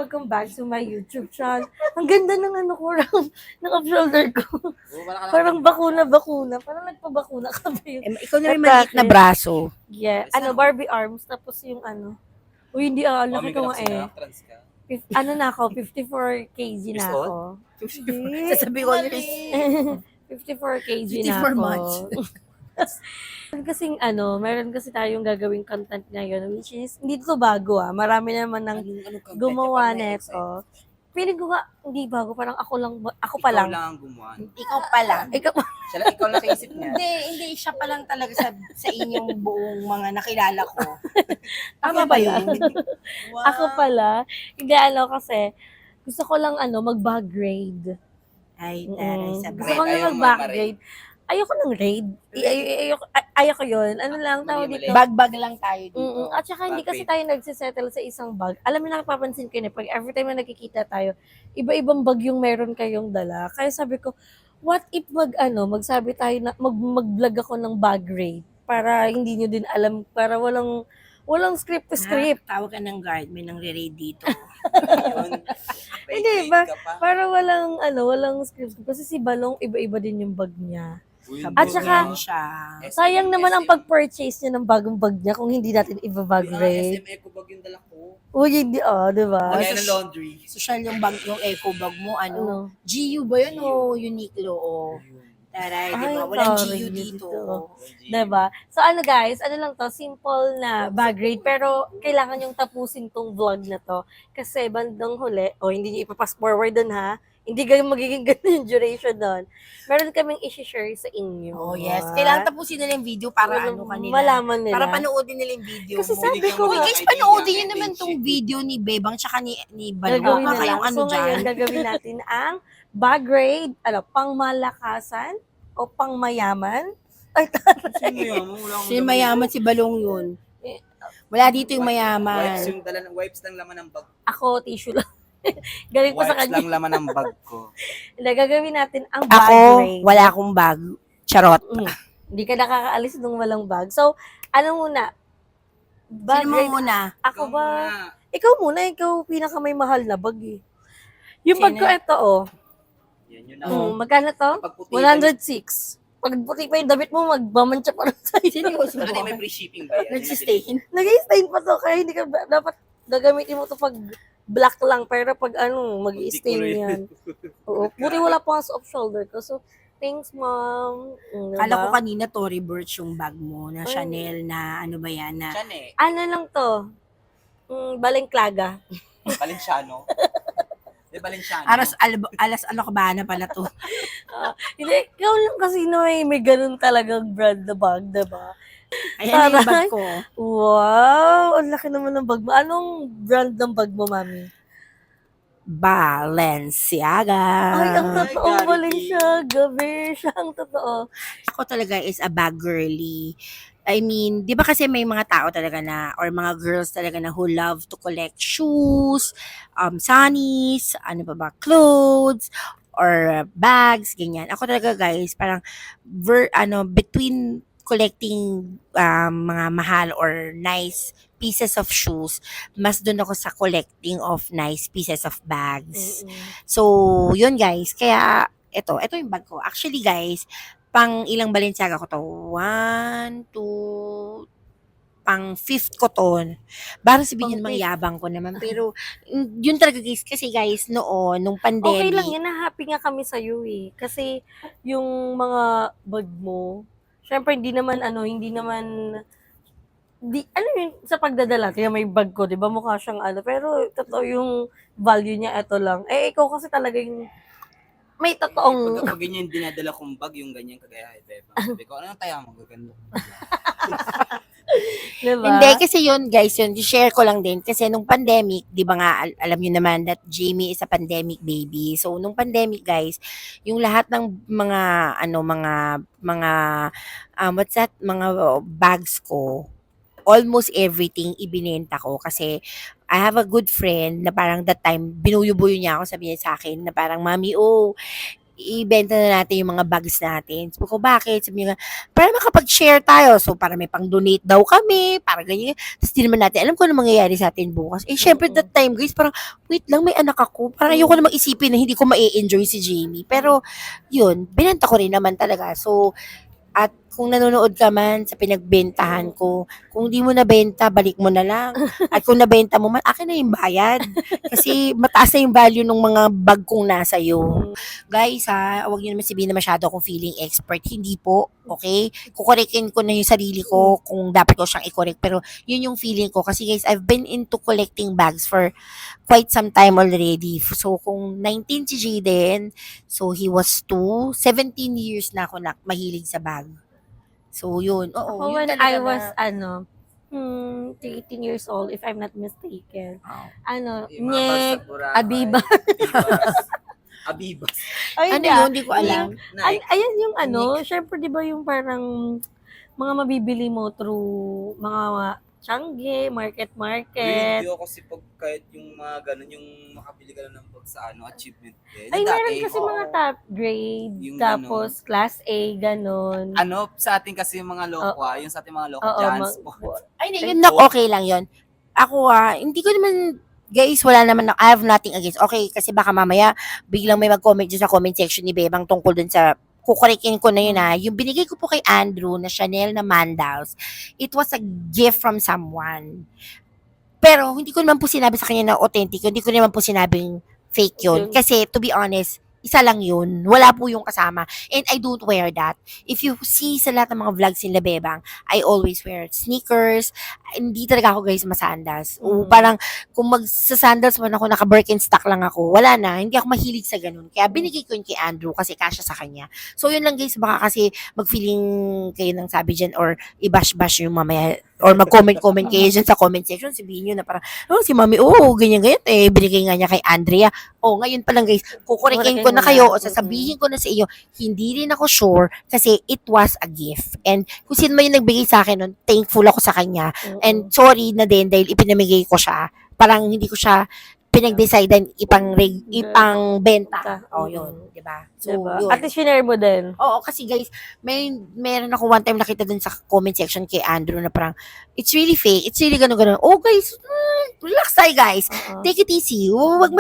welcome back to my YouTube channel. Ang ganda ng ano ko, ng off-shoulder ko. Parang bakuna-bakuna. Parang nagpabakuna ka ba yun? Ikaw na may maliit na braso. Yeah, Barbie arms. Tapos yung ano. Uy, hindi laki ko nga eh. Ano na ako, 54 kg na ako. Sasabi ko yun 54 kg na 54 ako. months. Meron kasi tayong gagawing content ngayon, which is, hindi to bago marami naman nang gumawa neto. Feeling ko nga, hindi bago, parang ako pa lang. Ikaw lang ang gumawa. Ikaw pa lang. Ikaw lang naisip niya. Hindi, siya pa lang talaga sa inyong buong mga nakilala ko. Tama ba yun? Wow. Ako pala, hindi kasi, gusto ko lang mag-bag grade. Ay, taray sa Gusto ko lang mag-bag grade. Ayoko ng raid. Ayoko yun. Ano lang tawag dito? Bag-bag lang tayo dito. At saka hindi kasi tayo nagsisettle sa isang bag. Alam mo na, napapansin ko pag every time na nagkikita tayo, iba-ibang bag yung meron kayong dala. Kaya sabi ko, what if magsabi tayo na, mag-vlog ako ng bag raid para hindi nyo din alam, para walang script to script. Tawag ka ng guard, may nang re-raid dito. Hindi ba? Para walang script. Kasi si Balong, iba-iba din yung bag niya. At saka, sayang naman ang pag-purchase niya ng bagong bag niya kung hindi natin iba-bag rate. SM Eco bag yung dala ko. Uy, hindi di ba? Lagay ng laundry. Social yung bag, yung eco bag mo, GU ba yun o Uniqlo o? Taray, di ba? Walang GU dito. Diba? So guys, lang to, simple na bag rate, pero kailangan yung tapusin tong vlog na to. Kasi bandang huli, hindi niyo ipapass forward dun hindi magiging ganun yung duration doon. Meron kaming i-share sa inyo. Oh, yes. Kailangan tapusin nila yung video para kanila. Malaman nila. Para panoodin nila yung video Kasi mo. sabi ko guys, panoodin nyo naman tong video ni Bebang tsaka ni Balong. So ngayon, gagawin natin ang bag grade, pangmalakasan o pangmayaman. Sino mayaman? Si Balong yun. Wala dito yung mayaman. Wipes lang laman ng bag. Ako, tissue lang. Galing pa sa Wipes kanya. lang laman ng bag ko. Gagawin natin ang bag grade. Wala akong bag. Charot. Hindi ka nakakaalis nung walang bag. So, muna? Bag Sino grade. mo muna? Ako ba? Ikaw muna. Ikaw pinaka may mahal na bag eh. Yung bag ko ito Yan yun na. Magkano to? 106. Pag puti pa yung damit mo, magbamantsa pa rin sa'yo. Ano may free shipping ba yan? Nagsistain. Nag-i-stain pa to. Kaya hindi ka dapat gagamitin mo to pag black lang. Pero pag mag-i-stain yan. Oo. Puri wala pa sa off-shoulder ko. So, thanks, mom. Kala ko kanina Tory Burch yung bag mo na Chanel na ano ba yan na. Chanel. Ano lang to? Balengklaga. Balenciano. Balenciano. Alas Alocbana pala to. Hindi, ikaw lang kasi na may ganun talagang brand na bag, diba? Ayan yung bag ko. Wow! Ang laki naman ng bag mo. Anong brand ng bag mo, mami? Balenciaga. Ay, ang totoo, Balenciaga, besh. Ang totoo. Ako talaga is a bag girly. I mean, di ba kasi may mga tao talaga na, or mga girls talaga na who love to collect shoes, sunnies, clothes, or bags, ganyan. Ako talaga guys, parang, between collecting mga mahal or nice pieces of shoes, mas doon ako sa collecting of nice pieces of bags. So, yun guys, kaya, ito yung bag ko. Actually guys, pang ilang Balenciaga ko to? 1, 2, pang 5th ko to. Parang sabihin nyo yabang ko naman. Pero, yun talaga guys. Kasi guys, nung pandemic. Okay lang yun. Happy nga kami sa'yo eh. Kasi, yung mga bag mo, syempre hindi naman, sa pagdadala, kaya may bag ko, di ba mukha siyang pero totoo yung value niya, ito lang. Ikaw kasi talaga yung may totoong... Pag ganyan dinadala kong bag, yung ganyan kagaya kay Beba. Sabi ko, ano tayo mo gaganda? Diba? Hindi, kasi yun guys, share ko lang din. Kasi nung pandemic, di ba nga, alam nyo naman that Jamie is a pandemic baby. So, nung pandemic guys, yung lahat ng mga bags ko, almost everything ibinenta ko kasi I have a good friend na parang that time binuyo-buyo niya ako, sabi niya sa akin na parang, "Mami, ibenta na natin yung mga bags natin. Sabi ko, bakit? Sabi niya, para makapag-share tayo. So, para may pang-donate daw kami, para ganyan. Tapos di naman natin, alam ko na mangyayari sa atin bukas. Syempre, that time, guys, parang, wait lang, may anak ako. Parang ayoko na mag-isipin na hindi ko ma-enjoy si Jamie. Pero, yun, binenta ko rin naman talaga. So, at kung nanonood ka man sa pinagbentahan ko, kung di mo nabenta, balik mo na lang. At kung nabenta mo man, akin na yung bayad. Kasi mataas na yung value ng mga bag kong nasa iyo. Guys ha, huwag niyo naman sabihin na masyado akong feeling expert. Hindi po, okay? Kukorekin ko na yung sarili ko kung dapat ko siyang i-correct. Pero yun yung feeling ko. Kasi guys, I've been into collecting bags for quite some time already. So kung 19 si Jaden, so he was 2, 17 years na ako na mahilig sa bag. So, yun. Oo, Ako, yun when talaga I was, na, 18 years old, if I'm not mistaken. Yung mga bags sa Boracay. Abiba. Abibas. Ay, ano yun, hindi ko alam. Ayan yung syempre di ba yung parang mga mabibili mo through mga Changi, Grade market. yun kasi pag kahit yung mga ganun, yung makabili ka lang ng bag sa achievement din. Ay, Dati, meron kasi mga top grade, Yung tapos class A, ganon. sa atin kasi yung mga lokwa, yung sa ating mga lokwa, Oo, transport. Ay, na, yun, okay lang yun. Ako, hindi ko naman, guys, wala naman, I have nothing against. Okay, kasi baka mamaya, biglang may mag-comment dyan sa comment section ni Bebang tungkol dun sa, kukurikin ko na yun yung binigay ko po kay Andrew na Chanel na Mandaus, it was a gift from someone. Pero, hindi ko naman po sinabi sa kanya na authentic, hindi ko naman po sinabing fake yun. Kasi, to be honest, isa lang yun. Wala po yung kasama. And I don't wear that. If you see sa lahat ng mga vlogs nila Bebang, I always wear sneakers. Hindi talaga ako guys masandas. O parang kung magsasandals man ako, naka Birkenstock lang ako, wala na. Hindi ako mahilig sa ganun. Kaya binigay ko yun kay Andrew kasi kasya sa kanya. So yun lang guys, baka kasi mag-feeling kayo ng sabi dyan or i-bash-bash yung mamaya or mag-comment-comment kayo dyan sa comment section. Sabihin nyo na parang, si mami, ganyan-ganyan. Binigay nga niya kay Andrea. Ngayon pa lang guys, kukurikin ko na kayo o sasabihin ko na sa iyo, hindi rin ako sure kasi it was a gift. And kung sino man yung nagbigay sa akin nun, thankful ako sa kanya. And sorry na din dahil ipinamigay ko siya. Parang hindi ko siya pinag-decidean ipang benta. Yun, 'di ba? So, Diba? yun. At least share mo din. Oo, kasi guys, meron ako one time nakita dun sa comment section kay Andrew na parang, it's really fake, it's really ganun. Oh guys, relax tayo guys. Take it easy. Huwag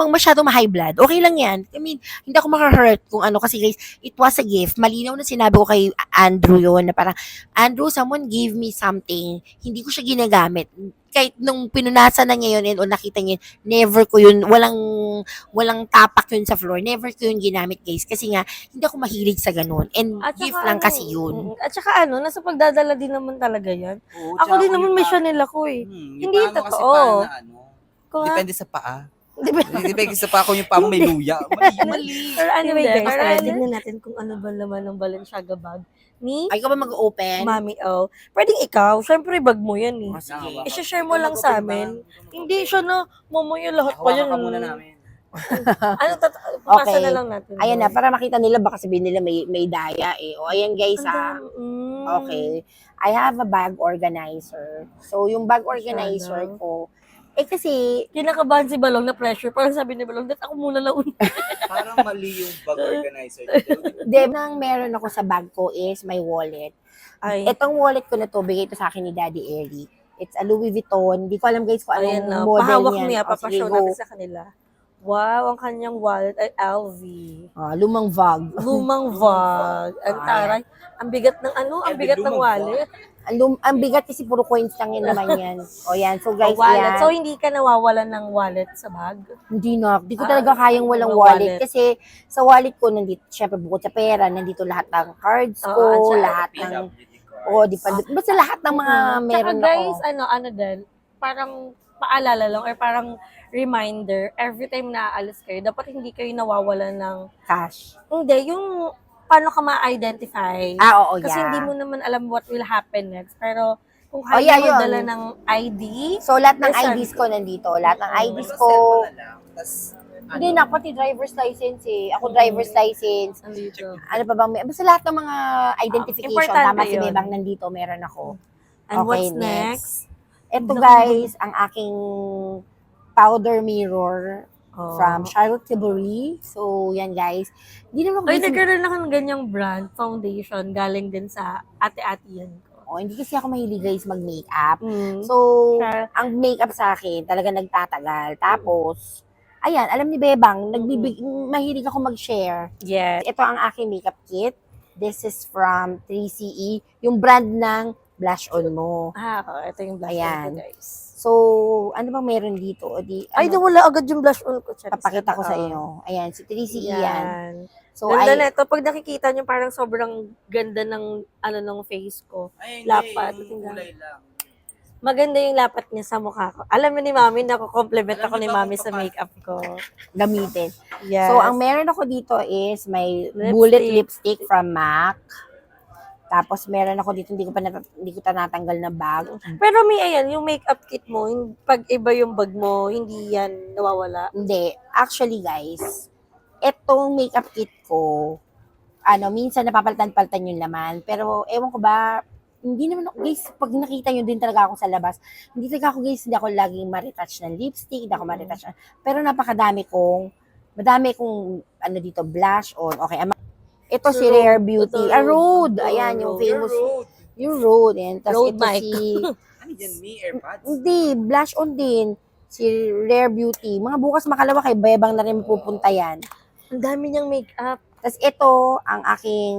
masyado ma-high blood. Okay lang yan. I mean, hindi ako maka-hurt kung ano kasi guys, it was a gift. Malinaw na sinabi ko kay Andrew yun na parang, Andrew, someone gave me something. Hindi ko siya ginagamit. Kahit nung pinunasan na niya yun o nakita niya, never ko yun, walang tapak yun sa floor. Never ko yun ginamit guys. Kasi nga, hindi ako mahilig sa ganun. And At gift saka lang kasi yun. At saka nasa pagdadala din naman talaga yan. Oo, Ako din tsaka naman yung may pa- Chanel ako eh. Yung Hindi paa mo kasi totoo. paa na Kung Depende sa paa. Di ba? Depende sa paa kung yung paa mo may luya. Mali. Pero anyway Hindi, guys, parang- tignan natin kung ano ba naman ng Balenciaga bag ni Ay, ka ba mag-open? Mami O. Pwedeng ikaw, syempre bag mo yan eh. Sige. I-share mo lang sa amin. Hindi siya na, mamaya lahat pa yan. Hawakan ka muna namin. Pasa Okay. na lang natin. Ayan na, para makita nila, baka sabihin nila may daya eh. O, ayan guys Okay. I have a bag organizer. So, yung bag organizer ko, kasi, Kinakabahan si Balong na pressure. Parang sabi ni Balong, dat ako muna lang una. Parang mali yung bag organizer. nang meron ako sa bag ko is my wallet. Ay, Itong wallet ko na to, bigay ito sa akin ni Daddy Eric. It's a Louis Vuitton. Di ko alam guys kung ayan anong na. model Pahawak niyan. niya, O, sige, papashow go. natin sa kanila. Wow, ang kanyang wallet ay LV. Lumang Vogue. Lumang vlog. Ang taray. Ang bigat ng ang bigat ng wallet. Ang bigat kasi puro coins lang yun naman yan. O yan, so guys, Wallet. yan. So, hindi ka nawawalan ng wallet sa bag? Hindi na. Di ko talaga kayang walang mga wallet. wallet. Kasi sa wallet ko, nandito, syempre bukod sa pera, nandito lahat ng cards ko, Oo, at lahat ng, di pa, basta lahat ng mga meron Tsaka guys, ako. ano din, parang paalala lang or parang reminder, every time na aalis kayo, dapat hindi kayo nawawalan ng, Cash. hindi, yung paano ka ma-identify. Oo, Kasi hindi mo naman alam what will happen next. Pero kung Oh, kaya yeah, mo yun. dala ng ID, So, lahat ng Listen. IDs ko nandito. Lahat ng IDs ko. Hindi na, pati driver's license eh. Ako driver's license. andito. Ano pa bang, basta lahat ng mga identification. Importante Tama si yun. Bebang nandito, meron ako. And Okay, what's next. next? Ito guys, ang aking powder mirror. Oh. from Charlotte Tilbury. So, yan guys. Hindi naman ako Ay, guys, nagkaroon ako ng ganyang brand, foundation, galing din sa ate-ate yan ko. hindi kasi ako mahilig guys mag-makeup. Mm. So, ang makeup sa akin talaga nagtatagal. Tapos, ayan, alam ni Bebang, mahilig ako mag-share. Yes. Ito ang aking makeup kit. This is from 3CE, yung brand ng blush on mo. Ito yung blush Ayan. on ko, guys. So, ano bang meron dito? O di, Ay, ano, wala agad yung blush on ko. Charis. papakita ko sa inyo. Ayan, si 3CE yan. So, Ganda na ito. Pag nakikita nyo, parang sobrang ganda ng, ng face ko. Ay, hindi. Lapat. Yung kulay lang. Maganda yung lapat niya sa mukha ko. Alam mo ni Mami, nako-compliment Alam ako niyo ni ba Mami kung sa paano? makeup ko. gamitin. Yes. So, ang meron ako dito is may Lipstick. bullet lipstick from MAC. Tapos, meron ako dito, hindi ko natanggal na bag. Pero may ayan, yung makeup kit mo, pag iba yung bag mo, hindi yan nawawala. Hindi. Actually, guys, etong makeup kit ko, minsan napapalitan-palitan yung laman. Pero, ewan ko ba, hindi naman ako, guys, pag nakita nyo din talaga ako sa labas, hindi talaga ako, guys, hindi ako laging ma-retouch ng lipstick, hindi ako ma-retouch. Pero madami kong, dito, blush on. Okay, ito si Rare Beauty. Rode. Ayan, yung famous. Road. Yung Rode. Yan. Tapos Rode ito mic. Ano yan, me? AirPods? hindi, blush on din. Si Rare Beauty. Mga bukas makalawa kay Bebang na rin pupunta yan. Ang dami niyang makeup. Tapos ito, ang aking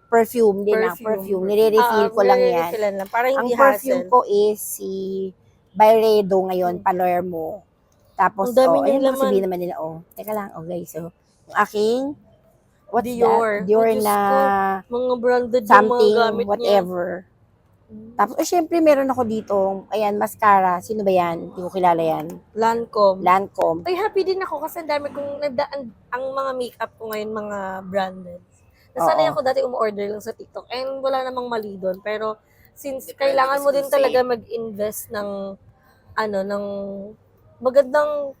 perfume. Din na, perfume. Nire-refill ko lang yan. Nire-refillan lang. Para Ang hindi perfume hassle. ko is si Byredo ngayon, Palermo. Tapos, Ang dami ayan, niyang laman. sabihin naman nila, teka lang, guys, so, yung aking, what's Dior. that? Dior Oh, Diyos na Mga branded yung mga something, gamit niya. whatever. Tapos, syempre, meron ako dito, ayan, mascara. Sino ba yan? Hindi ko kilala yan. Lancome. Lancome. Ay, happy din ako kasi ang dami kong nadaan, ang mga makeup ko ngayon, mga branded. Nasanay Oo. ako dati umorder lang sa TikTok and wala namang mali doon. Pero since Depende kailangan mo kasi din kung talaga safe. mag-invest ng ng magandang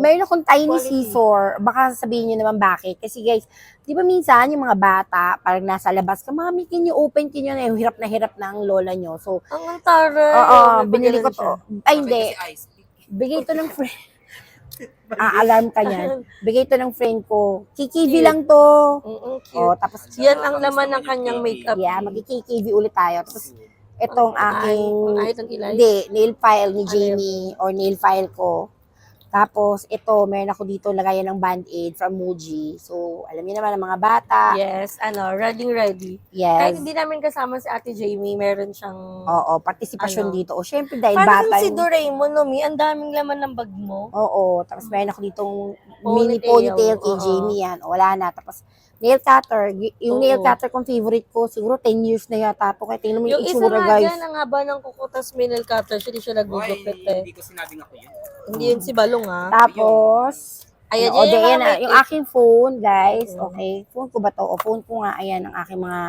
Meron akong tiny Quality. scissor. Baka sabihin nyo naman bakit. Kasi guys, di ba minsan yung mga bata, parang nasa labas ka, mami, can you open, hirap na ang lola nyo. So, ang taray. oo, May binili ko pagalan siya. to. Ay, hindi. Kasi ice pick. Bigay to ng friend. Alarm ka niyan. Bigay to ng friend ko. Kikivi Cute. lang to. Cute. Tapos, Yan ang laman ng kanyang makeup. yeah, magkikivi ulit tayo. Tapos, itong aking, itong kilay. hindi, nail file ni Jamie or nail file ko. Tapos, ito, meron ako dito lagayan ng Band-Aid from Muji. So, alam niyo naman ang mga bata. Yes, ready. Yes. Kahit hindi namin kasama si Ate Jamie, meron siyang Oo, partisipasyon Ano? dito. O, syempre, dahil parang bata. si Doraemon, no, Mi? Ang daming laman ng bag mo. Oo, tapos meron ako ditong mini Ponytail, ponytail kay oo. Jamie yan. O, wala na. Tapos, nail cutter. Yung Oo. nail cutter kong favorite ko, siguro 10 years na yata to. Kaya tingnan mo yung Yung isa itsura, nga guys. dyan, ang haba ng kuko, tas may nail cutter, siya di siya nagugupit eh. Hindi ko sinabing ako yun. Hindi yun si Balong ah. Tapos, Ayan, o, yan yung ayan mga na, make- yung aking phone, guys. Oo. Okay, phone ko ba to? O, phone ko nga, ayan, ang aking mga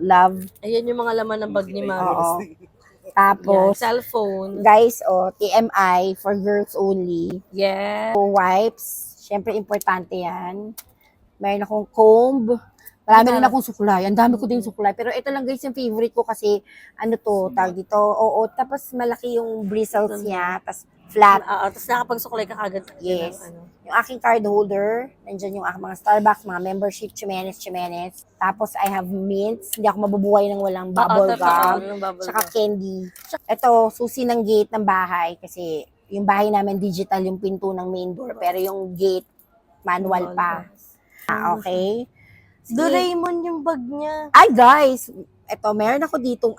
love. Ayan yung mga laman ng bag ni Mami. Oo. Yan, Tapos, cellphone. guys, TMI, for girls only. Yes. So, wipes, syempre importante yan. Meron akong comb. Marami rin akong suklay. Ang dami ko din suklay. Pero ito lang guys yung favorite ko kasi tag dito. Oo, tapos malaki yung bristles niya. Tapos flat. Tapos nakapagsuklay ka kagad. Yes. Ng, Yung aking card holder. Nandyan yung aking mga Starbucks, mga membership, chimenes. Tapos I have mints. Hindi ako mabubuhay ng walang bubble gum. Tsaka candy. Ito, susi ng gate ng bahay. Kasi yung bahay namin digital yung pinto ng main door. Pero yung gate, manual pa. Okay. Doraemon yung bag niya. Ay guys, eto meron ako ditong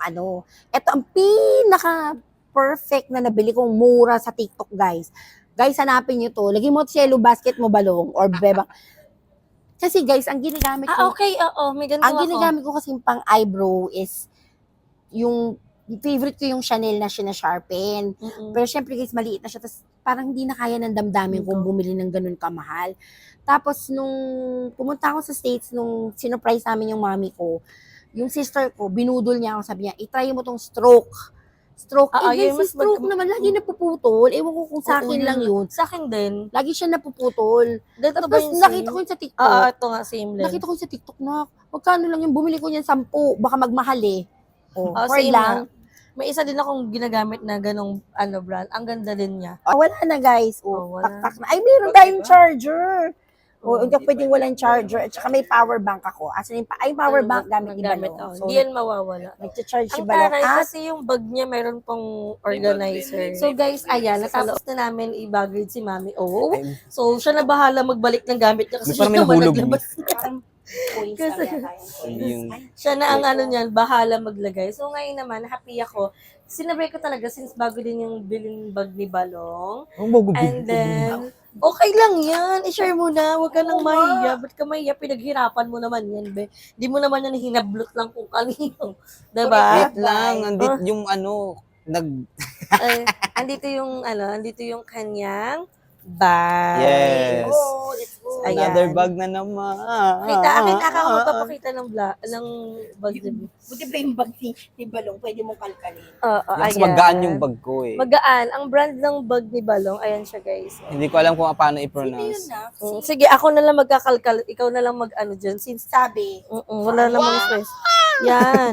eto ang pinaka-perfect na nabili kong mura sa TikTok guys. Guys, hanapin nyo to. Lagyan mo yellow basket mo balong or beba. Kasi guys, ang ginagamit ko, Okay, oo. May ganito ang ako. ginagamit ko kasi pang eyebrow is yung favorite ko yung Chanel na sinasharpen. Mm-mm. Pero syempre guys, maliit na siya. Tapos parang hindi na kaya ng damdamin kung bumili ng ganun kamahal. Tapos nung pumunta ako sa States, nung sinurprise namin yung mami ko, yung sister ko, binudol niya ako, sabi niya, itry mo tong stroke. yun, Guys, si stroke naman, lagi napuputol. Ewan ko kung sa Oo, akin lang yun. Sa akin din. Lagi siya napuputol. Dito ba Tapos yung nakita ko yun sa TikTok. ito nga, same din. Nakita ko yun sa TikTok na, magkano lang yung bumili ko niyan 10, baka magmahal eh. Oo, For same lang. May isa din akong ginagamit na ganong brand. Ang ganda din niya. Wala na guys. Oh, wala. Tak-tak na. Ay, meron tayong charger. Oh, Hindi pwedeng walang charger. At saka may power bank ako. Asan yung power bank gamit ni Gamit Balong. ako. So, Hindi yan mawawala. nag-charge si Ang Balong. taray At kasi yung bag niya meron pong organizer. So guys, ayan, natapos na namin i-bagrid si Mami O. So siya na bahala magbalik ng gamit niya kasi Parang siya may naman nahulog naglabas. Kasi, Yung, Siya na ang ano niyan, bahala maglagay. So ngayon naman, happy ako. Sinabay ko talaga since bago din yung bilin bag ni Balong. And then, okay lang yan. I-share mo na. Huwag ka nang mahiya. Ba't ka mahiya? Pinaghirapan mo naman yan, be. Di mo naman yan hinablot lang kung kanino. Diba? wait lang, andit yung Andito yung kanyang bag. Yes. Oh, let's go. Ayan. Another bag na naman. Akin ako magpapakita ng bag niya. Buti ba yung bag ni Balong? Pwede mong kalkalin. Oo, Mas ayan. magaan yung bag ko eh. Magaan. Ang brand ng bag ni Balong, ayan siya guys. Hindi ko alam kung paano Sino yun i-pronounce. na? Sige, ako na lang magkakalkal. Ikaw na lang mag-ano dyan. Since Sabi. wala namang stress. Yan.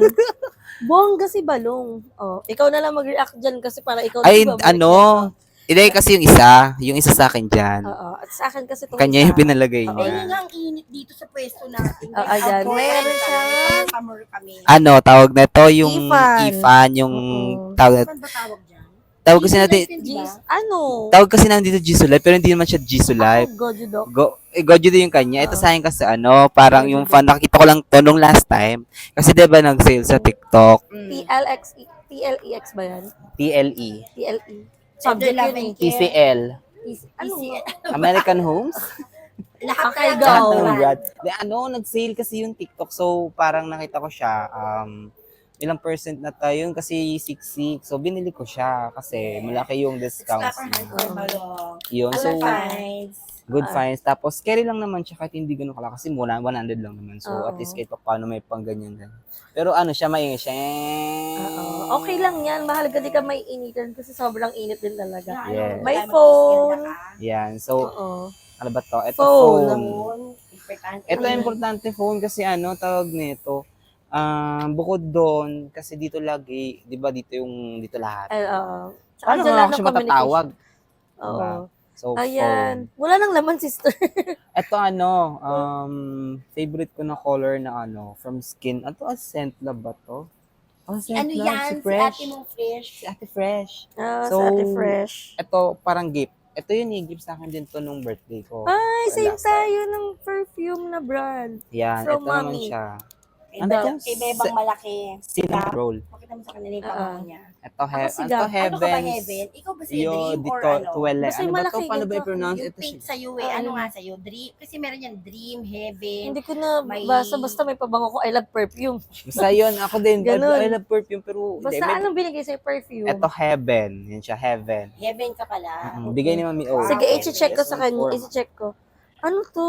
Bongga si Balong. Oh, ikaw na lang mag-react dyan kasi para ikaw Ay, na babalik ano? yan. Hindi kasi yung isa sa akin dyan. Oo. At sa akin kasi itong Kanya yung isa. pinalagay Oo. Ayun niya. nga ang init dito sa pwesto natin. ayan. Outdoor Meron kami, siya. Summer kami. Ano, tawag na to yung Ifan. Ifan, yung tawag Saan ba tawag dyan? tawag kasi natin, tawag kasi natin dito Jisoo Life, pero hindi naman siya Jisoo Life. Goju Doc. Gojo din yung kanya. Ito sa akin kasi parang yung fan, nakita ko lang to nung last time. Kasi diba nag-sale sa TikTok, TLEX ba yan? TLE, TLE. Subject Subject yun yun eh. TCL, Ano? American Homes. Lahat Okay, na go. lang. Oh my God. Nag-sale kasi yung TikTok. So, parang nakita ko siya, ilang percent na tayo, kasi 6.6. So, binili ko siya kasi malaki yung discounts. Stopper hand for Balong. Yun. So, Good finds. good finds. Tapos, carry lang naman siya kahit hindi ganun kalaki. Kasi muna, 100 lang naman. So, Oo. at least kahit pa paano may pang ganyan. Pero ano siya, maingay siya. Oo. Okay lang yan. Mahalaga di ka may initan kasi sobrang init din talaga. Yes. May phone. Yan. So, Oo. ano ba to? Ito Phone. phone. Ito importante phone kasi tawag nito. Bukod doon, kasi dito lagi, di ba dito lahat. Ay, oo. Paano Andyan nga lang ako ng siya matatawag? Oo. Diba? So, Ayan. phone. Wala nang laman, sister. Ito favorite ko na color na from Skin. Scent Lab ba to? Oh, Scent Ano Lab, yan? si Si Fresh. ate mong fresh. Si Ate Fresh. So, sa Ate So, Fresh. Ito, parang gift. Ito yun gift sa akin din to nung birthday ko. Ay, same Last time. tayo ng perfume na brand. Yan, From ito naman Mommy. siya. Ano Ano to? Kay Bebang malaki. Cinnamon roll. Pakita mo sa kanila yung pabango niya. Ito, Ako si ito Gab. Ano ka ba, Heavens. Heaven? Ikaw ba si Yo, Dream or dito, ano? tuwele. Basta Ano yung ba to? malaki Paano ba ganito. i-pronounce Yung ito? pink sa'yo eh. Ano nga sa'yo? Dream? Kasi meron yan Dream, Heaven. Hindi ko na May- basta may pabango ko. I love perfume. Basta yun, ako din. Ganun. I love perfume, pero Basta anong binigay sa'yo? Perfume. Ito, Heaven. Yan siya, Heaven. Heaven ka pala. Bigay ni Mami O. Sige, Ah, i-check ko sa kanya. Form. I-check ko. Ano to?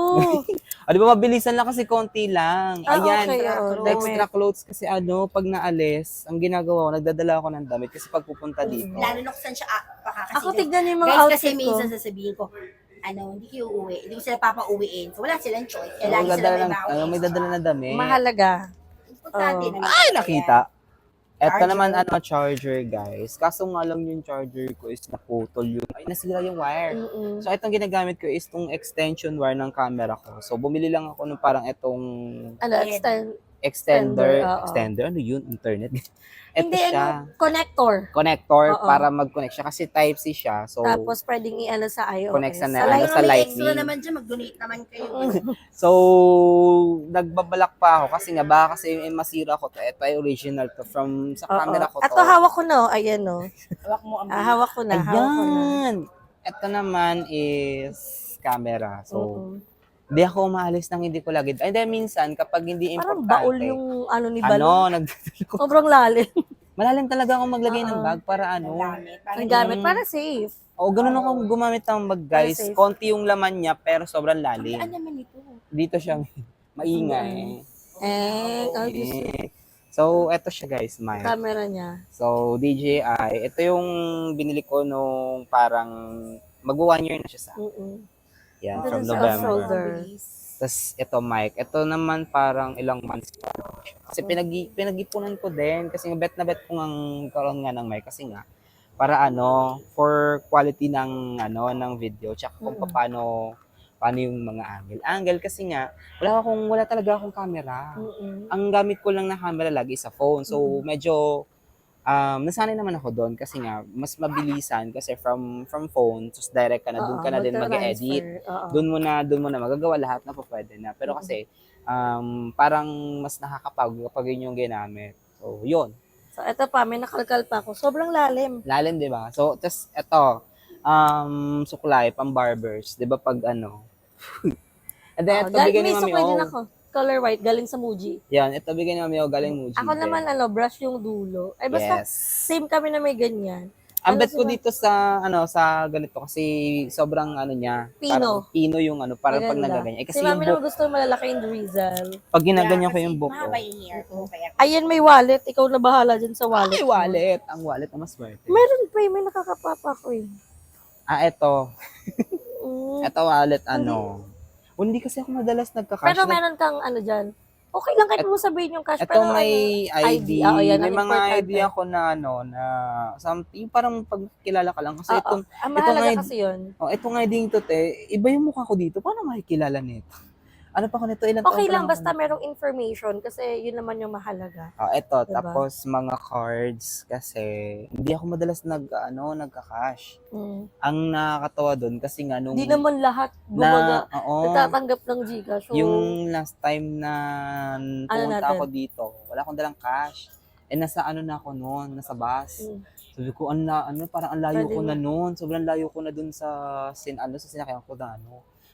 Di ba mabilisan lang kasi konti lang. Ayan, okay. Oo, extra clothes kasi pag naalis, ang ginagawa ko, nagdadala ako ng damit kasi pag pupunta dito. Lalo na kung saan siya baka kasi. Ako tignan niyo yung mga Guys, outfit kasi ko. minsan sasabihin ko, hindi kayo uuwi. Hindi ko sila papauwiin. So, wala silang choice. Kaya So, lagi sila may may dadala na damit. Mahalaga. Importante Oh. naman. Ay, nakita. Ito Charger. naman, charger, guys. Kaso nga lang yung charger ko is naputol yun. Ay, nasira yung wire. Mm-mm. So, itong ginagamit ko is itong extension wire ng camera ko. So, bumili lang ako ng parang itong Ano, extend. extender. Oo. Extender? Ano yun? Internet? Ito Hindi, siya. connector. Connector Oo. para mag-connect siya. Kasi Type-C siya. So, Tapos, pwedeng i-ano sa iOS. Connect sa Sa net. Sa Ano, light, sa may lightning. extra naman dyan, mag-donate naman kayo. so, nagbabalak pa ako kasi nga baka kasi masira ko to. Ito ay original to from sa camera ko to. Ito, hawak ko na. Ayan, no. Hawak mo ang Hawak ko na. Hawak ko na. Ayan! Ito naman is camera. So, Mm-mm. di ako umaalis nang hindi ko lagi. Ay, hindi, minsan, kapag hindi Parang importante. baul yung ano ni Balong. nagdadala ko. Sobrang lalim. Malalim talaga ako maglagay ng Oo. bag para gamit. Ang gamit. Para safe. O, ganun ako gumamit ng bag, guys. Para safe. Konti yung laman niya, pero sobrang lalim. Ano naman ito? Dito siya maingay. So, eto siya, guys, mic. Camera niya. So, DJI. Ito yung binili ko nung parang mag-1 year na siya sa Mm-mm. yan, Ito from rin sa November. off-shoulder. Tas ito mic. Ito naman parang ilang months pa. Kasi pinag-ipunan ko din kasi nga bet na bet ko ang karoon nga ng mic kasi nga para ano for quality ng ano ng video tsaka kung Mm. paano yung mga angle kasi nga wala talaga akong camera. Mm. Ang gamit ko lang na camera lagi sa phone. So Mm. medyo nasanay naman ako doon kasi nga mas mabilisan kasi from phone tapos direct ka na doon Oo, ka na din mag-edit. magta-transfer. Oo. Doon mo na magagawa lahat na pwede na. Pero kasi parang mas nakakapagod kapag yun yung ginamit. So, yun. So, eto pa, may nakalkal pa ako. Sobrang lalim. Lalim, di ba? So, tas eto, suklay, pang barbers. Di ba pag ano? And then, ito, bigay ni May Mami suklay din O. ako. Color white, galing sa Muji. Yan, ito, bigay ni Mami O, galing Muji. Ako naman, brush yung dulo. Ay, basta, Yes. same kami na may ganyan. Ang Ano bet ko sila? dito sa ganito kasi sobrang ano niya, Pino. parang pino yung parang pag Maganda. nagaganyan. Si Kasi mami yung naman gusto malalaki yung drizzle. pag ginaganyan ko Kasi yung buhok ko. mahaba yung hair ko. Kaya Ayan, may wallet. Ikaw na bahala dyan sa wallet. Ay, mo. wallet. Ang wallet na mas worth it. Meron pa may nakakapapa ko eh. Ito. Mm. Ito wallet, ano. Hindi kasi ako madalas nagka-cash. Pero meron kang ano dyan. Okay lang kahit mo sabihin yung cash. Ito pero may ID. Oo, yan, May ang mga importante. ID ako na na something parang pagkilala ka lang kasi Oo. itong Ang mahalaga itong kasi yun. itong ID to te, iba yung mukha ko dito. Paano makikilala nito? Ano pa ko nito? Ilang taon Okay pa lang, ako basta nito? merong information kasi yun naman yung mahalaga. Ito, Diba? tapos mga cards kasi hindi ako madalas nagka-cash. Mm. Ang nakakatawa doon kasi nga nung Hindi naman lahat gumaga, oo, nagtatanggap ng Gcash. So, yung last time na pumunta natin? ako dito, wala akong dalang cash. Nasa ano na ako noon, nasa bus. Mm. Sabi ko, parang ang layo Pwede ko na na. noon. Sobrang layo ko na doon sa sinakyan ko na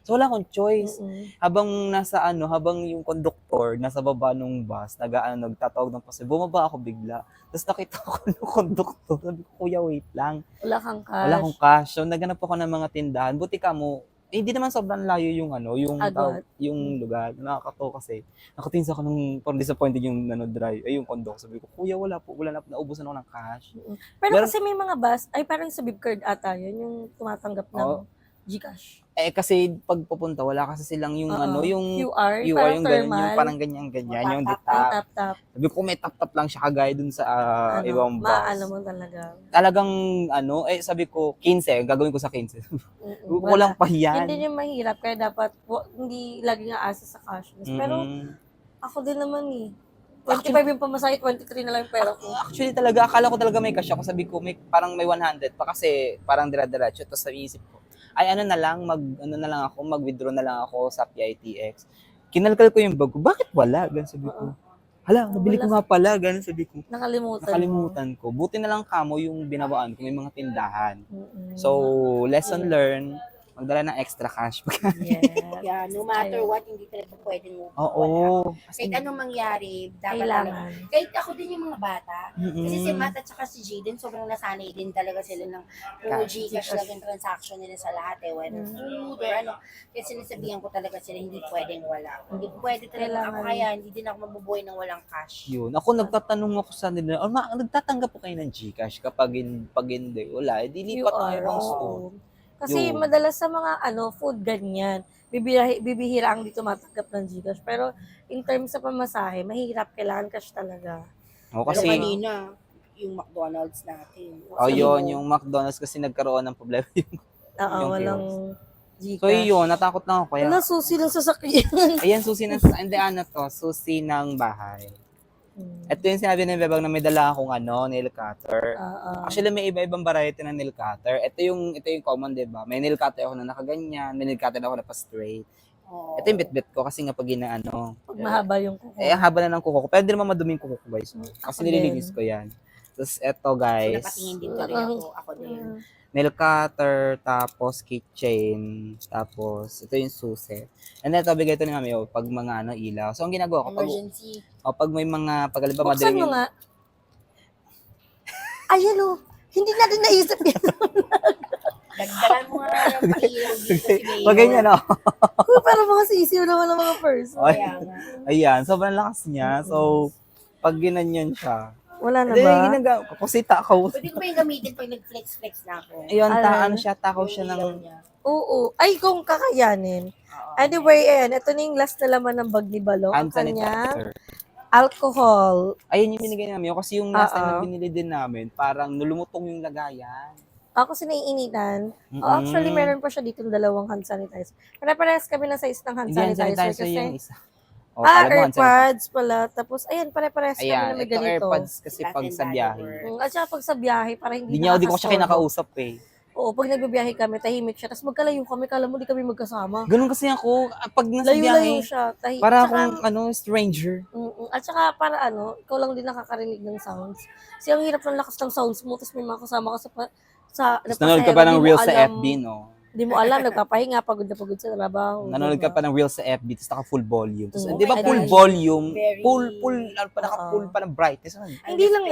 So wala akong choice. Mm-mm. Habang yung conductor nasa baba nung bus, nagtatawag ng pasahero, bumaba ako bigla. Tapos nakita ko yung conductor. Sabi ko, kuya, wait lang. Wala kang cash. Wala akong cash. So naghanap ako ng mga tindahan. Buti ka mo, hindi naman sobrang layo yung Agwat. yung lugar. Nakakatawa kasi. Nakatingin ako nung parang disappointed yung yung conductor. Sabi ko, kuya, wala na, naubusan ako ng cash. Pero Meron- kasi may mga bus, ay parang sa Bibcard ata yun, yung tumatanggap ng Oo. Gcash. Kasi pag pupunta, wala kasi silang yung Oo. yung QR, QR, parang yung ganun, thermal. yung parang ganyan, yung Yung detap. tap-tap. Sabi ko, may tap-tap lang siya kagaya dun sa ibang bus. Maano mo talaga. Talagang, sabi ko, 15, gagawin ko sa 15. Kulang pa yan. Yun din yung mahirap, kaya dapat hindi lagi nga asa sa cashless. Pero ako din naman eh. 25 yung pamasahe, 23 na lang yung pera ko. Actually talaga, akala ko talaga may cash ako. Sabi ko, parang may 100 pa kasi parang dire-diretso. Tapos sa isip ko, ay mag-withdraw na lang ako sa PITX. Kinalkal ko yung bag ko, bakit wala? Ganun sabi ko. Hala, nabili ko nga pala. Ganun sabi ko. Nakalimutan ko. Buti na lang kamo yung binabaan ko, may mga tindahan. So, lesson learned, magdala ng extra cash. Yes. yeah, no matter what, hindi talaga pwedeng mo. Oo. Kahit anong mangyari, dapat Kailangan. talaga. Kahit ako din yung mga bata. Kasi si Mm-mm. Matt at saka si Jaden, sobrang nasanay din talaga sila ng puro Gcash lang yung transaction nila sa lahat whether food or ano. Kaya sinasabihan ko talaga sila, hindi pwedeng wala. Hindi pwede talaga. Kailangan. Ako kaya, hindi din ako mabubuhay ng walang cash. Yun. Ako nagtatanong ako sa nila, nagtatanggap po kayo ng Gcash pag hindi, wala. Dilipat tayo QR, ng oo. store. Kasi Yun. madalas sa mga food ganyan, bibihira ang di tumatanggap ng Gcash. Pero in terms sa pamasahe, mahirap, kailangan cash talaga. O, Pero kasi, kanina, yung McDonald's natin. yun, yung McDonald's kasi nagkaroon ng problema. Oo, Yung walang Gcash. So yun, natakot lang ako. Kaya, Ano, susi ng sasakyan. ayan, susi ng bahay. Ito yung sinabi ng Bebang na may dala akong nail cutter. Actually, may iba-ibang variety ng nail cutter. Ito yung common, di ba? May nail cutter ako na nakaganyan, may nail cutter ako na pa-straight. Oh. Ito yung bit-bit ko kasi nga pag Pag mahaba yung kuko. ang haba na ng kuko ko. Pwede naman maduming kuko ko, guys. Kasi Ako nililinis din. ko yan. Tapos eto, So, guys, napatingin din talaga ako din. nail cutter, tapos keychain, tapos ito yung susi. And then ito, bigay ito ni Mami, pag mga ilaw. So, ang ginagawa ko, Emergency. pag may mga, pag halimbawa Buksan madilim mo yung, nga. Ayan o. Hindi natin naisip yan. Dagdagan mo nga yung pailaw dito si Mayor. pag ganyan, Parang mga sisiw naman ng mga person. Kaya nga. Ayan, sobrang lakas niya. So, pag ginanyan siya, Wala na hindi, ba? ginagawa ko, kasi takaw. Pwede ko ba yung gamitin pag nag-flex-flex na ako? Ayun, Ano? takaw siya Ilaw ng, niya. Oo. Ay, kung kakayanin. Anyway, ayan, ito na yung last na laman ng bag ni Balong. Ang Hand kanyang sanitizer. alcohol. Ayun yung binigay namin. Kasi yung last time Oo. na binili din namin, parang nulumutong yung lagayan. Ako kasi naiinitan. Oh, actually, meron pa siya dito dalawang hand sanitizer. Pare-parehas kami ng size ng hand Hindi hand sanitizer sanitizer kasi yung isa. Kala mo hand sanitizer. AirPods pala. Tapos, ayan, pare-parehas kami Ayan, na may ito ganito. AirPods kasi pag sa biyahe. At saka pag sa biyahe, para hindi Di ko siya nakakastorbo. kinakausap eh. Oo, pag nagbibiyahe kami, tahimik siya. Tapos magkalayo kami, kala mo di kami magkasama. Ganun kasi ako, pag nasa Layo-layo biyahe, siya. para Tsaka, akong stranger. At saka para ikaw lang din nakakarinig ng sounds. Kasi ang hirap ng lakas ng sounds mo, tapos may mga kasama ka sa Tapos nanonood ka pa ng reels sa FB, no? Hindi mo alam, nagpapahinga, pagod na pagod sa trabaho. Nanonood ka pa ng reels sa FB, tapos naka full volume. Tapos, Oo, di ba ay, full ay, volume? very- Naka-full pa ng brightness. Hindi lang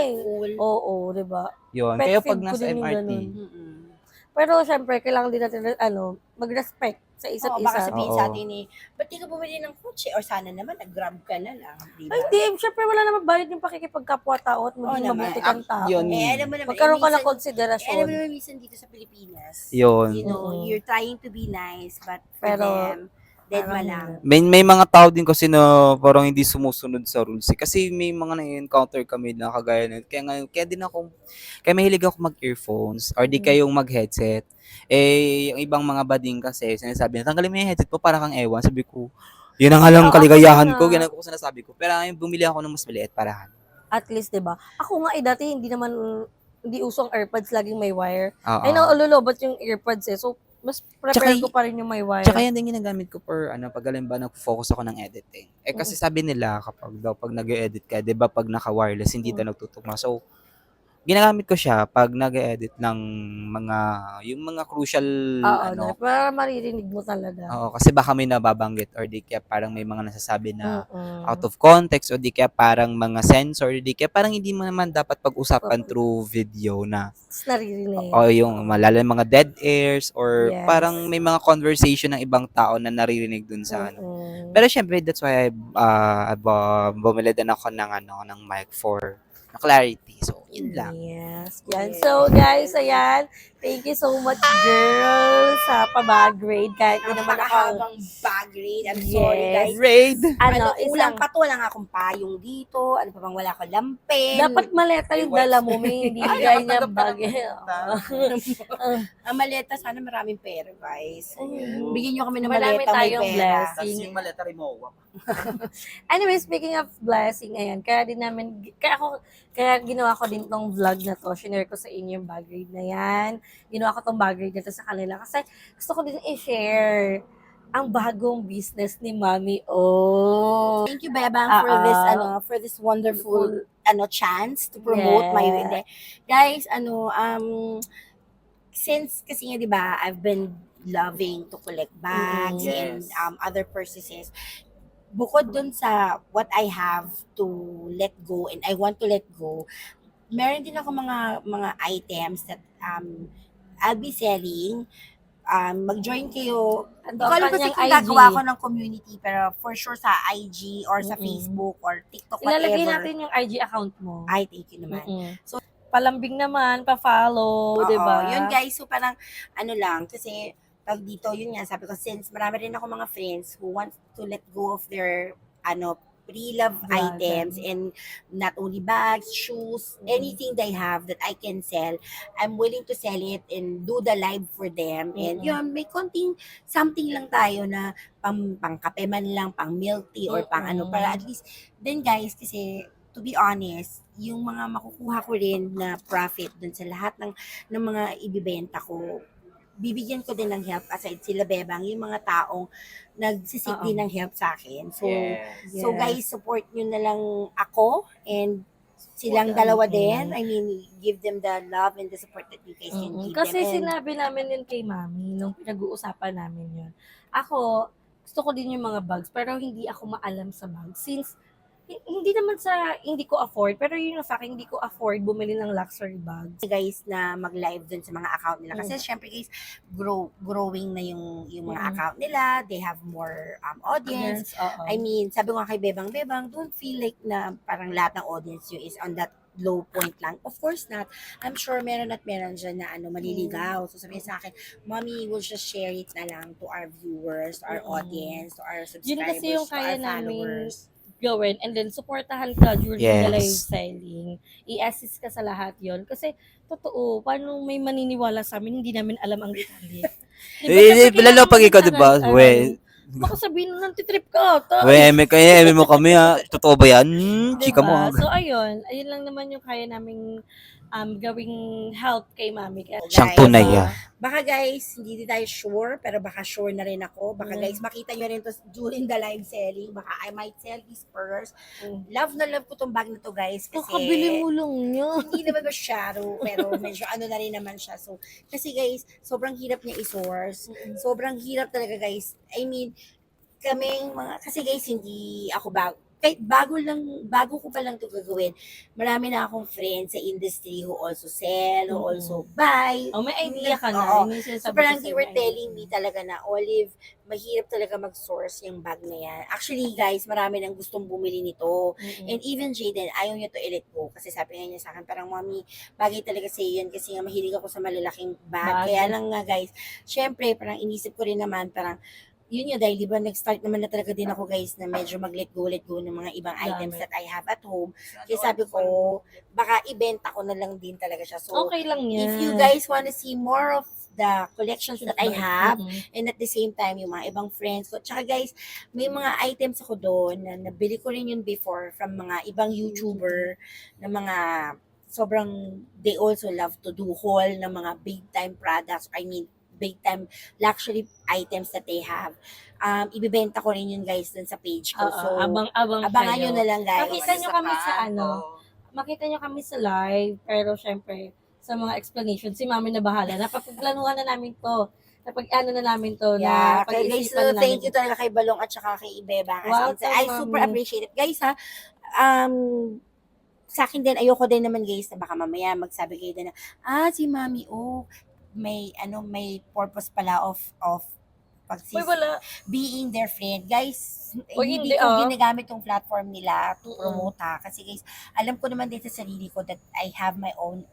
Oo, di ba? Yun. Pet Kaya feed pag ko nasa din yung MRT, ganun. Pero syempre, kailangan din natin mag-respect sa isa't Oo, isa. baka sabihin Oo. sa atin ba't di ka bumili ng kotse? Or sana naman, nag-grab ka na lang. Di ba? Ay, hindi. Syempre, wala naman bayad yung pakikipagkapwa-tao at maging Oo naman. mabuti kang tao. Yun. alam mo naman, Magkaroon ka ng alam mo konsiderasyon. naman, minsan dito sa Pilipinas, Yun. you know, Oo. you're trying to be nice, but for Pero, them, dead parang- lang. May mga tao din kasi na parang hindi sumusunod sa rules. Kasi may mga na-encounter kami na kagaya nun. Kaya mahilig ako mag-earphones or di kayong mag-headset. Yung ibang mga bading kasi, sinasabi na, tanggalin mo yung headset mo para kang ewan. Sabi ko, yun ang halang Oo, kaligayahan ako ko. nga. Ganun ko sinasabi ko. Pero bumili ako ng mas maliit parahan. At least, di ba? Ako nga dati hindi usong AirPods, laging may wire. Oo. Ay, naululobot yung AirPods eh. So, mas prepare Tsaka ko pa rin yung may wire. Tsaka yan din ginagamit ko for pag ba nag-focus ako ng editing. Kasi sabi nila pag nag-edit ka, 'di ba pag naka-wireless hindi daw nagtutugma. So ginagamit ko siya pag nag-edit ng yung mga crucial Oo, para maririnig mo talaga. Oo, kasi baka may nababanggit or di kaya parang may mga nasasabi na Mm-mm. out of context o di kaya parang mga sensor, di kaya parang hindi mo naman dapat pag-usapan through video na Tapos naririnig. o yung malalang mga dead airs or Yes. parang may mga conversation ng ibang tao na naririnig dun sa Mm-mm. Pero syempre that's why bumili din ako ng mic for clarity. So, yun lang. Yes. Yan. So, guys, ayan. Thank you so much, girls, sa pabag grade. Kahit di naman ako, Napakahabang bag raid. I'm sorry, Yes. guys. Raid! Kulang isang, pa to, wala nga akong payong dito. Ano pa bang wala ko lampin. dapat maleta yung dala mo, may hindi ganyan bag. Ang maleta, sana maraming pera, guys. Ayun. Bigyan nyo kami ng Marami maleta, may tayong pera. blessing. Tapos yung maleta Rimowa. Anyway, speaking of blessing, ayan, kaya ginawa ko din tong vlog na to, shinare ko sa inyo yung bag raid na yan, ginawa ko tong bag raid na to sa kanila, kasi gusto ko din i-share ang bagong business ni Mami O. Thank you, Bebang, for this wonderful chance to promote my guys. Since kasi nga 'di ba, I've been loving to collect bags and Yes. other purchases. Bukod dun sa what I have to let go and I want to let go, meron din ako mga items that I'll be selling. Mag-join kayo. Ando, Hindi ko alam kasi kanyang kung IG. gagawa ko ng community, pero for sure sa IG or sa Facebook or TikTok, whatever. Ilalagay natin yung IG account mo. Ay, thank you naman. So, palambing naman, pa-follow, Oo, di ba? Yun guys, so parang lang, kasi tag dito, yun nga, sabi ko, since marami rin ako mga friends who want to let go of their, pre-love Yeah, items and not only bags, shoes, anything they have that I can sell, I'm willing to sell it and do the live for them. And yun, may konting something lang tayo na pang kape man lang, pang milk tea or pang para at least, then guys, kasi to be honest, yung mga makukuha ko rin na profit dun sa lahat ng mga ibibenta ko, bibigyan ko din ng help aside sila Bebang, yung mga taong nagsisik din ng help sa akin. So, Yes. so guys, support nyo na lang ako and silang dalawa din. I mean, give them the love and the support that you guys can give Kasi them. And sinabi namin yun kay Mami nung pinag-uusapan namin yun. Ako, gusto ko din yung mga bags, pero hindi ako maalam sa bags. Since, hindi naman hindi ko afford, pero yun yung fact, hindi ko afford bumili ng luxury bags. guys na mag-live dun sa mga account nila. Kasi syempre guys, growing na yung mga account nila. They have more audience. Oo. I mean, sabi ko nga kay Bebang, don't feel like na parang lahat ng audience nyo is on that low point lang. Of course not. I'm sure meron at meron dyan na maliligaw. So sabihin sa akin, Mommy, we'll just share it na lang to our viewers, to our audience, to our Yun subscribers, kasi yung to our kaya namin followers. gawin, and then supportahan ka during the live Yes. selling. I-assist ka sa lahat yon. Kasi, totoo, paano may maniniwala sa amin, hindi namin alam ang detalye. Kasi Lalo pag ikaw, kailangan diba? mag-aral. We, Baka sabihin mo, nantitrip ka ata. eme mo kami ha. Totoo ba yan? Chika mo. Diba? So, ayun lang naman yung kaya naming gawing help kay Mami. Kaya, Siyang Guys, tunay yan. Baka guys, hindi din tayo sure, pero baka sure na rin ako. Baka Mm. guys, makita nyo rin to during the live selling. Baka I might sell this purse. Mm. Love na love ko tong bag na to guys. Kasi kakabili mo lang niya. hindi naman masyado, pero medyo na rin naman siya. So, kasi guys, sobrang hirap niya i-source. Sobrang hirap talaga guys. I mean, kaming mga, kasi guys, hindi ako kahit bago ko pa lang ito gagawin, marami na akong friends sa industry who also sell, who also buy. Oh, may idea ka na. Oo. Yun yung sinasabi So, parang ko they sa'yo, were may idea telling ka me na. talaga na, Olive, mahirap talaga mag-source yung bag na yan. Actually, guys, marami nang gustong bumili nito. And even Jaden, ayaw niya to i-let go. Kasi sabi nga niya sa akin, parang, Mami, bagay talaga sa yan kasi nga mahilig ako sa malalaking bag. Bag. Kaya lang nga, guys, syempre, parang inisip ko rin naman, parang, yun yun, dahil di ba nag-start naman na talaga din ako guys na medyo mag-let go ng mga ibang items Gamit. that I have at home. Kaya sabi ko, baka ibenta ko na lang din talaga siya. So, Okay lang yan. if you guys wanna see more of the collections that I have, Mm-mm. and at the same time, yung mga ibang friends ko. Tsaka guys, may mga items ako doon na nabili ko rin yun before from mga ibang YouTuber na mga sobrang, they also love to do haul ng mga big time products. I mean, big time luxury items that they have. Ibibenta ko rin yun guys dun sa page ko. Oo, So, abangan abangan kayo. nyo na lang guys. Makita nyo kami sa makita nyo kami sa live, pero syempre, sa mga explanation, si Mami na bahala. Napagplanuhan na namin to. Na namin to. Yeah, Na kaya guys, pag-isipan na thank namin. you talaga kay Balong at saka kay Ibeba. Welcome, I super Mami. appreciate it. Guys ha, sa akin din, ayoko din naman guys na baka mamaya magsabi kayo din na, si Mami, may purpose pala of Uy, wala. being their friend. Guys, O, hindi hindi, ko ginagamit yung platform nila to Mm-mm. promote kasi guys, alam ko naman din sa sarili ko that I have my own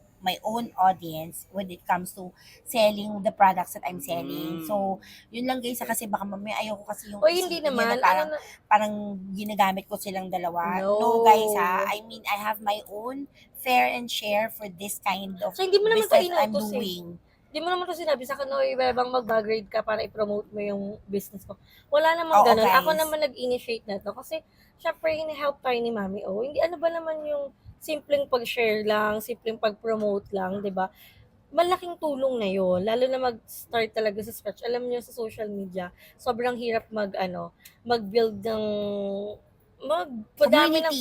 audience when it comes to selling the products that I'm selling. So, yun lang guys, kasi baka mamaya ayoko kasi yung O, hindi isipin nyo naman. na parang ginagamit ko silang dalawa. No. No guys I mean, I have my own fair and share for this kind of So, hindi mo naman business ito I'm inuutos doing. Di mo naman to sinabi sa akin, no, ibang mag-grade ka para i-promote mo yung business mo. Wala namang Oo, ganun. guys. Ako naman nag-initiate na to. Kasi, syempre, ini-help tayo ni Mami. Hindi ano ba naman yung simpleng pag-share lang, simpleng pag-promote lang, di ba? Malaking tulong na yun. Lalo na mag-start talaga sa scratch. Alam niyo sa social media, sobrang hirap mag-build ng padami ng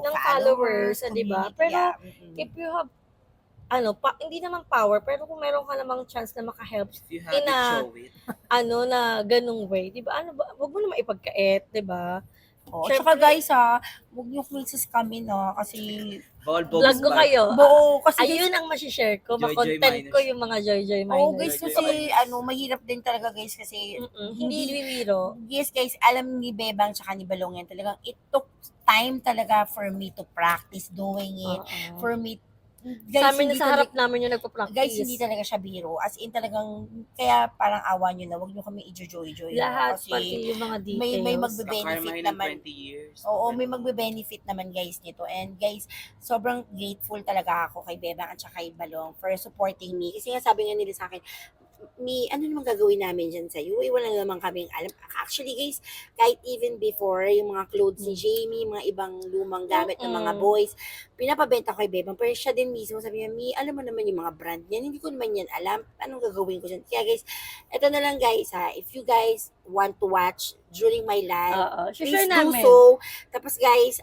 ng followers, di ba? community, Pero, yeah. if you have hindi naman power, pero kung meron ka namang chance na maka-help If you have it, show it. na ganung way, 'di ba? Wag mo naman ipagkait, 'di ba? Tsaka guys huwag niyo kami sascamin kasi Bawal Vlog ko kayo. kasi Ayun ang ma-share ko, Joy Joy ma-content minors. ko yung mga joy minors. guys kasi mahirap din talaga guys kasi Hindi bibiro. yes guys, alam ni Bebang tsaka ni Balong yan talagang it took time talaga for me to practice doing it. For me Sa amin hindi na sa harap namin yung nagpa-practice. Guys, hindi talaga siya biro. As in talagang, kaya parang awa nyo na, wag nyo kami i-joy-joy. Lahat, Kasi pati yung mga details. may magbe-benefit naman. 20 years. Oo, may magbe-benefit naman guys nito. And guys, sobrang grateful talaga ako kay Bebang at saka kay Balong for supporting me. Kasi nga sabi nga nila sa akin, ano naman gagawin namin dyan sa'yo? Wala naman kaming alam. Actually guys, kahit even before, yung mga clothes ni Jamie, mga ibang lumang gamit ng mga boys, pinapabenta ko kay Bebang. Pero siya din mismo, sabi niya, Mi, alam mo naman yung mga brand niyan. Hindi ko naman yan alam. Anong gagawin ko dyan? Kaya guys, eto na lang guys if you guys want to watch during my live, please Share do namin. so. Tapos guys,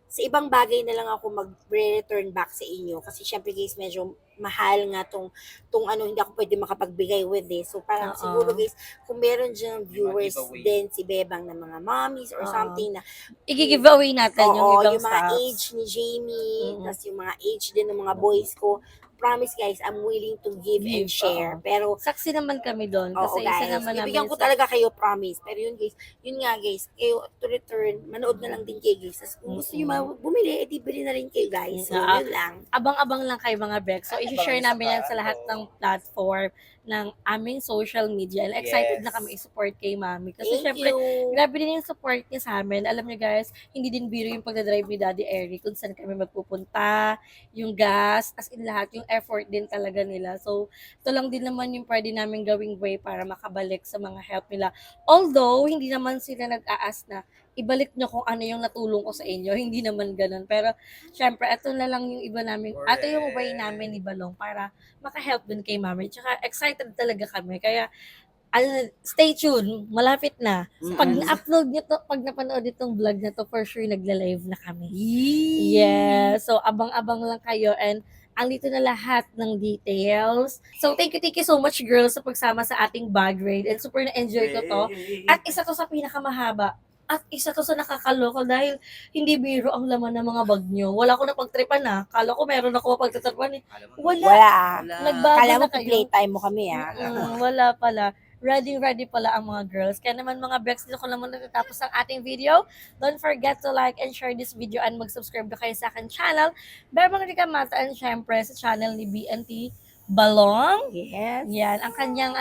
sa ibang bagay na lang ako mag-return back sa inyo. Kasi syempre guys, medyo mahal nga tong hindi ako pwede makapagbigay with this. So parang siguro guys, kung meron dyan viewers giveaway. din si Bebang na mga mommies or something na I-giveaway natin yung ibang yung mga stuff. age ni Jamie, tapos yung mga age din ng mga boys ko, promise guys, I'm willing to give and Give, share. oo. Pero, Saksi naman kami doon. oo Kasi isa guys, naman bibigyan namin ko sa- talaga kayo promise. Pero yun guys, yun nga guys, kayo to return, manood na lang din kayo guys. Tapos kung gusto nyo bumili, edi bili na rin kayo guys. So, yun lang. Abang-abang lang kayo mga Bex. So, i-share Abangan namin sa yan sa lahat ng platform ng aming social media. And excited Yes. na kami i-support kay Mami. Kasi Thank syempre, you. grabe din yung support niya sa amin. Alam niyo guys, hindi din biro yung pagdadrive ni Daddy Eric kung saan kami magpupunta, yung gas, as in lahat, yung effort din talaga nila. So, ito lang din naman yung pwede namin gawing way para makabalik sa mga help nila. Although, hindi naman sila nag-aas na ibalik nyo kung ano yung natulong ko sa inyo. Hindi naman ganun. Pero, syempre, ito na lang yung iba namin, ito yung way namin ni Balong para maka-help din kay Mami. Tsaka, excited talaga kami. Kaya, stay tuned. Malapit na. Pag na-upload nyo to, pag napanood itong vlog na to, for sure, nagla-live na kami. Yeah. So, abang-abang lang kayo and andito na lahat ng details. So, thank you so much, girls, sa pagsama sa ating bag raid. And super na-enjoy ko to. At isa to sa pinakamahaba. At isa to sa nakakaloko dahil hindi biro ang laman ng mga bag nyo. Wala ko na pagtripan na. Kala ko meron ako mapagtatripan eh. Wala. Wala. Nagbago Kala mo na kayo. playtime mo kami Wala pala. Ready pala ang mga girls. Kaya naman mga Bex, dito ko naman natatapos ang ating video. Don't forget to like and share this video and mag-subscribe na kayo sa akin channel. Bermang Rikamata and syempre sa channel ni BNT Balong. Yes. Yan, ang kanyang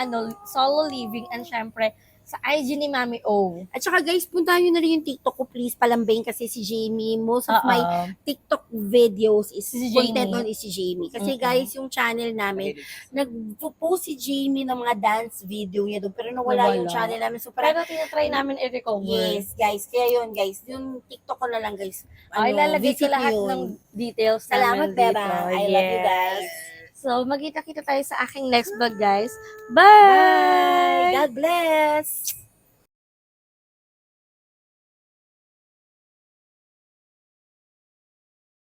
solo living and syempre sa IG ni Mami O. At saka guys, puntahan nyo na rin yung TikTok ko, please. Palambing kasi si Jamie. Most of my TikTok videos is Si content Jamie. on is si Jamie. Kasi Mm-mm. guys, yung channel namin, nag-post si Jamie ng mga dance video niya doon. Pero nawala yung Nawala. channel namin. So, parang, Pero tinatry namin i-recover. yes, guys. Kaya yun, guys. Yung TikTok ko na lang, guys. Ilalagay ko visit lahat yun. ng details Salamat, namin dito. Beba. I love you guys. So, magkita-kita tayo sa aking next vlog, guys. Bye! God bless!